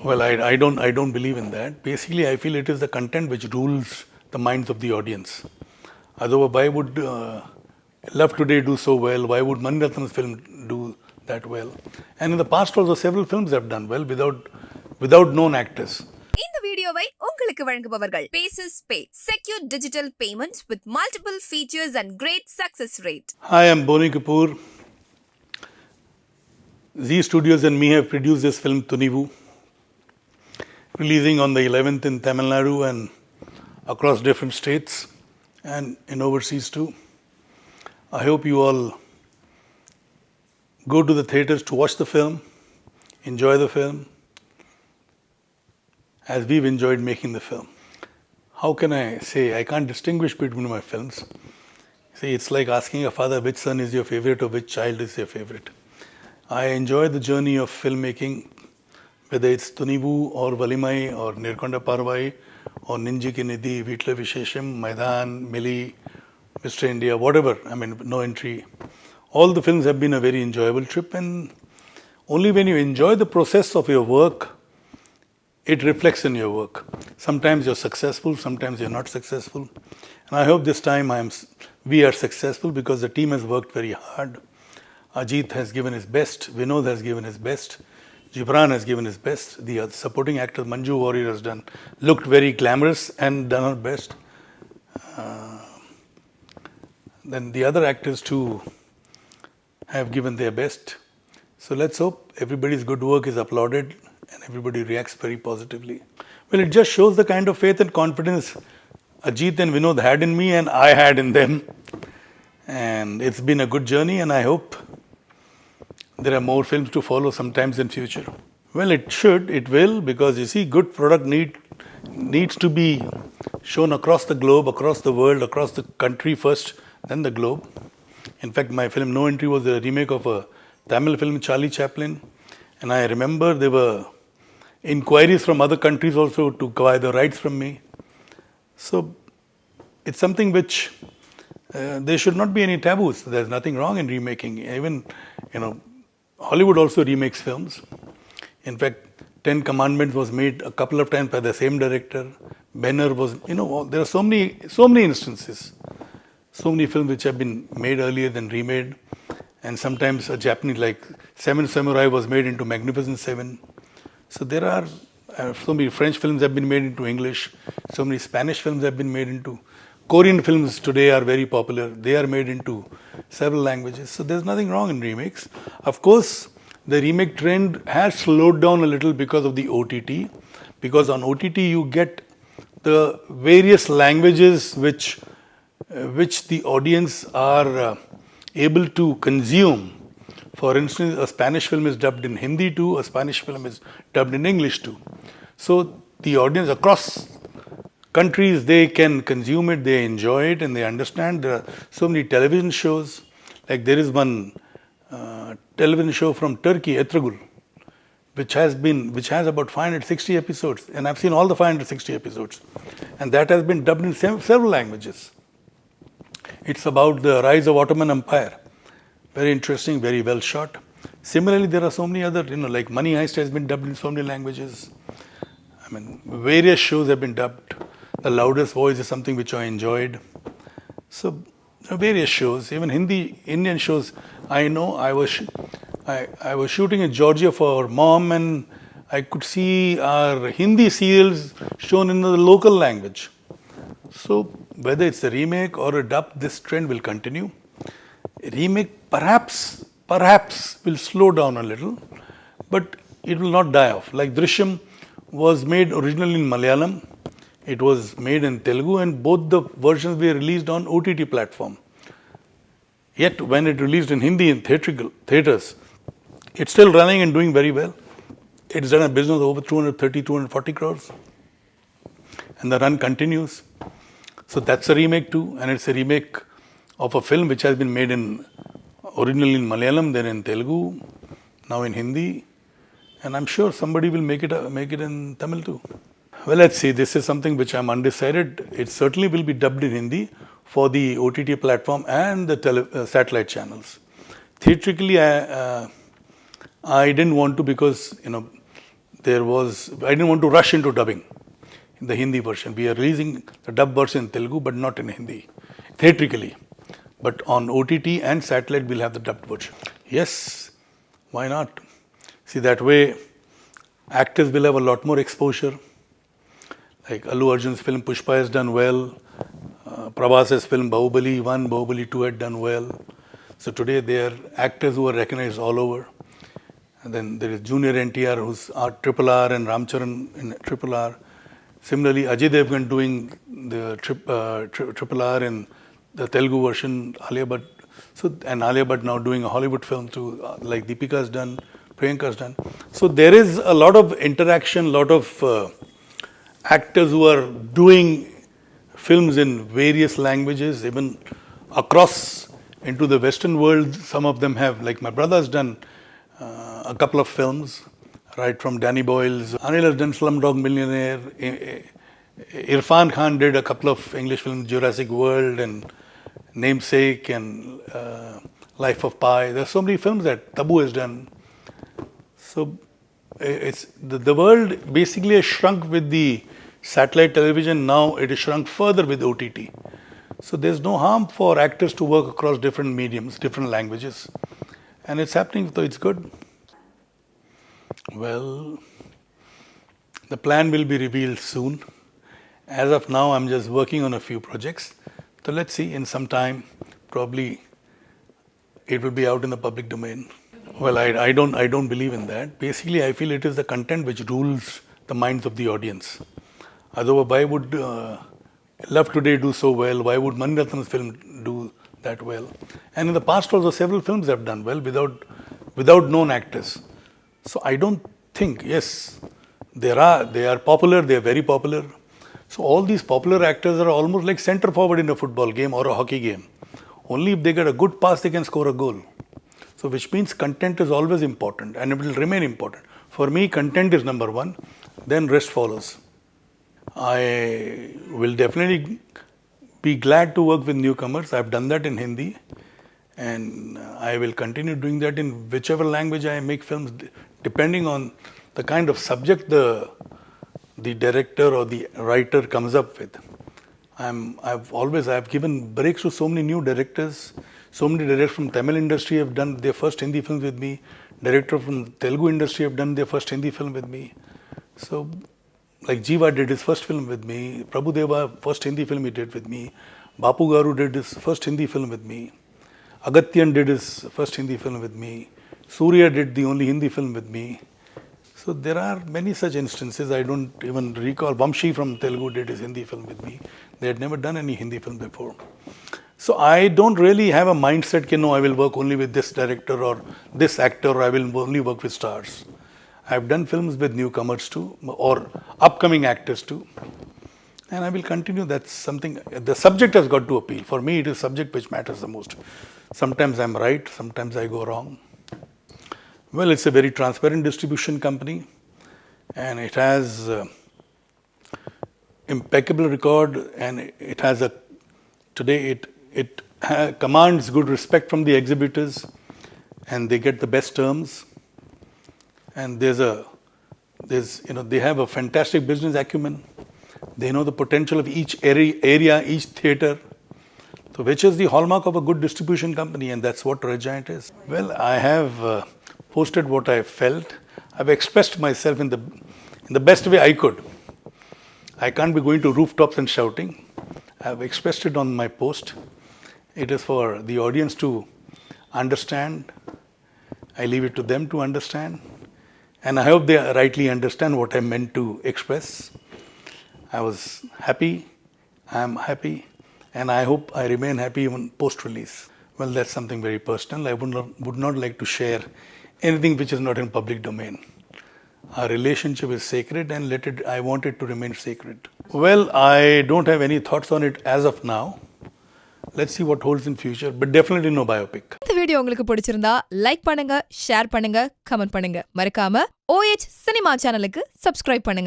Well, I don't believe in that. Basically, I feel it is the content which rules the minds of the audience. Otherwise, why would Love Today do so well? Why would Mani Ratnam's film do that well? And in the past also several films have done well without known actors. இந்த வீடியோவை உங்களுக்கு வழங்குபவர்கள் Paces Pay, secure digital payments with multiple features and great success rate. Hi, I'm Boney Kapoor. Z Studios and me have produced this film Thunivu, releasing on the 11th in Tamil Nadu and across different states and in overseas too. I hope you all go to the theatres to watch the film, enjoy the film, as we've enjoyed making the film. How can I say? I can't distinguish between my films. See, it's like asking a father which son is your favorite or which child is your favorite. I enjoy the journey of filmmaking, whether it's Thunivu or Valimai or Nirkonda Parvai or Ninji Kinidhi, Vitla Vishesham, Maidan, Mili, Mr. India, whatever. I mean, No Entry. All the films have been a very enjoyable trip, and only when you enjoy the process of your work, it reflects in your work. Sometimes you're successful, sometimes you're not successful. And I hope this time we are successful because the team has worked very hard. Ajith has given his best, Vinod has given his best, Gibran has given his best. The supporting actor Manju Warrior has looked very glamorous and done her best. Then the other actors too have given their best. So let's hope everybody's good work is applauded and everybody reacts very positively. Well, it just shows the kind of faith and confidence Ajith and Vinod had in me and I had in them. And it's been a good journey, and I hope there are more films to follow sometimes in future. Well, it will, because you see, good product needs to be shown across the globe, across the world, across the country first, then the globe. In fact, my film No Entry was a remake of a Tamil film, Charlie Chaplin, and I remember there were inquiries from other countries also to acquire the rights from me. So it's something which there should not be any taboos. There's nothing wrong in remaking. Even, Hollywood also remakes films. In fact, Ten Commandments was made a couple of times by the same director. Benner was, there are so many instances. So many films which have been made earlier than remade. And sometimes a Japanese, like Seven Samurai was made into Magnificent Seven. So there are so many French films have been made into English. So many Spanish films have been made into Korean films today are very popular. They are made into several languages. So there's nothing wrong in remakes. Of course, the remake trend has slowed down a little because of the OTT. Because on OTT you get the various languages which the audience are able to consume. For instance, a Spanish film is dubbed in Hindi too, a Spanish film is dubbed in English too. So the audience across countries, they can consume it, they enjoy it, and they understand. There are so many television shows. Like there is one television show from Turkey, Etragul, which has about 560 episodes, and I've seen all the 560 episodes, and that has been dubbed in several languages. It's about the rise of Ottoman Empire. Very interesting, very well shot. Similarly, there are so many other, like Money Heist has been dubbed in so many languages. I mean, various shows have been dubbed. The Loudest Voice is something which I enjoyed. So, various shows, even Indian shows. I know I was shooting in Georgia for Mom, and I could see our Hindi serials shown in the local language. So, whether it's a remake or a dub, this trend will continue. A remake perhaps will slow down a little, but it will not die off. Like Drishyam was made originally in Malayalam. It was made in Telugu, and both the versions were released on OTT platform. Yet when it released in Hindi in theatres, it's still running and doing very well. It's done a business of over 240 crores. And the run continues. So that's a remake too, and it's a remake of a film which has been made originally in Malayalam, then in Telugu, now in Hindi. And I'm sure somebody will make it in Tamil too. Well, let's see. This is something which I'm undecided. It certainly will be dubbed in Hindi for the OTT platform and the satellite channels. Theatrically, I didn't want to, because I didn't want to rush into dubbing in the Hindi version. We are releasing the dub version in Telugu, but not in Hindi, theatrically. But on OTT and satellite, we'll have the dubbed version. Yes, why not? See, that way, actors will have a lot more exposure. Like Allu Arjun's film Pushpa has done well. Prabhas's film Bahubali 1, Bahubali 2 had done well. So today they are actors who are recognized all over. And then there is Junior NTR who's Triple R and Ramcharan in Triple R. Similarly, Ajith Devgan doing the Triple R in the Telugu version, Alia Bhatt. And Alia Bhatt now doing a Hollywood film too, like Deepika's done, Priyanka's done. So there is a lot of interaction, lot of actors who are doing films in various languages, even across into the Western world. Some of them have, like my brother's done a couple of films, right from Danny Boyle's. Anil has done Slumdog Millionaire. Irfan Khan did a couple of English films, Jurassic World and Namesake and Life of Pi. There are so many films that Tabu has done. So it's the world basically has shrunk with the satellite television. Now it is shrunk further with OTT. So there's no harm for actors to work across different mediums, different languages. And it's happening, so it's good. Well, the plan will be revealed soon. As of now, I'm just working on a few projects. So let's see, in some time, probably it will be out in the public domain. Well, I don't believe in that. Basically, I feel it is the content which rules the minds of the audience. Otherwise, why would Love Today do so well? Why would Mani Ratnam's film do that well? And in the past also, several films have done well without known actors. So I don't think, yes, they are popular, they are very popular. So all these popular actors are almost like centre forward in a football game or a hockey game. Only if they get a good pass, they can score a goal. So which means content is always important and it will remain important. For me, content is number one, then rest follows. I will definitely be glad to work with newcomers. I've done that in Hindi and I will continue doing that in whichever language I make films, depending on the kind of subject the director or the writer comes up with. I've given breaks to so many new directors. So many directors from Tamil industry have done their first Hindi film with me. Director from Telugu industry have done their first Hindi film with me. So, like Jiva did his first film with me. Prabhu Deva, first Hindi film he did with me. Bapu Garu did his first Hindi film with me. Agatyan did his first Hindi film with me. Surya did the only Hindi film with me. So there are many such instances. I don't even recall. Vamshi from Telugu did his Hindi film with me. They had never done any Hindi film before. So I don't really have a mindset that no, I will work only with this director or this actor, or I will only work with stars. I've done films with newcomers too, or upcoming actors too. And I will continue. That's something, the subject has got to appeal. For me, it is subject which matters the most. Sometimes I'm right, sometimes I go wrong. Well, it's a very transparent distribution company and it has impeccable record, and it has today it commands good respect from the exhibitors and they get the best terms. And they have a fantastic business acumen. They know the potential of each area, each theatre. So which is the hallmark of a good distribution company, and that's what Red Giant is. Well, I have posted what I felt. I've expressed myself in the best way I could. I can't be going to rooftops and shouting. I've expressed it on my post. It is for the audience to understand. I leave it to them to understand. And I hope they rightly understand what I meant to express. I was happy, I am happy, and I hope I remain happy even post-release. Well, that's something very personal. I would not like to share anything which is not in public domain. Our relationship is sacred and I want it to remain sacred. Well, I don't have any thoughts on it as of now. Let's see what holds in future, but definitely no biopic. இந்த video உங்களுக்கு பிடிச்சிருந்தா like பண்ணுங்க, share பண்ணுங்க, comment பண்ணுங்க. மறக்காம OH cinema சேனலுக்கு subscribe பண்ணுங்க.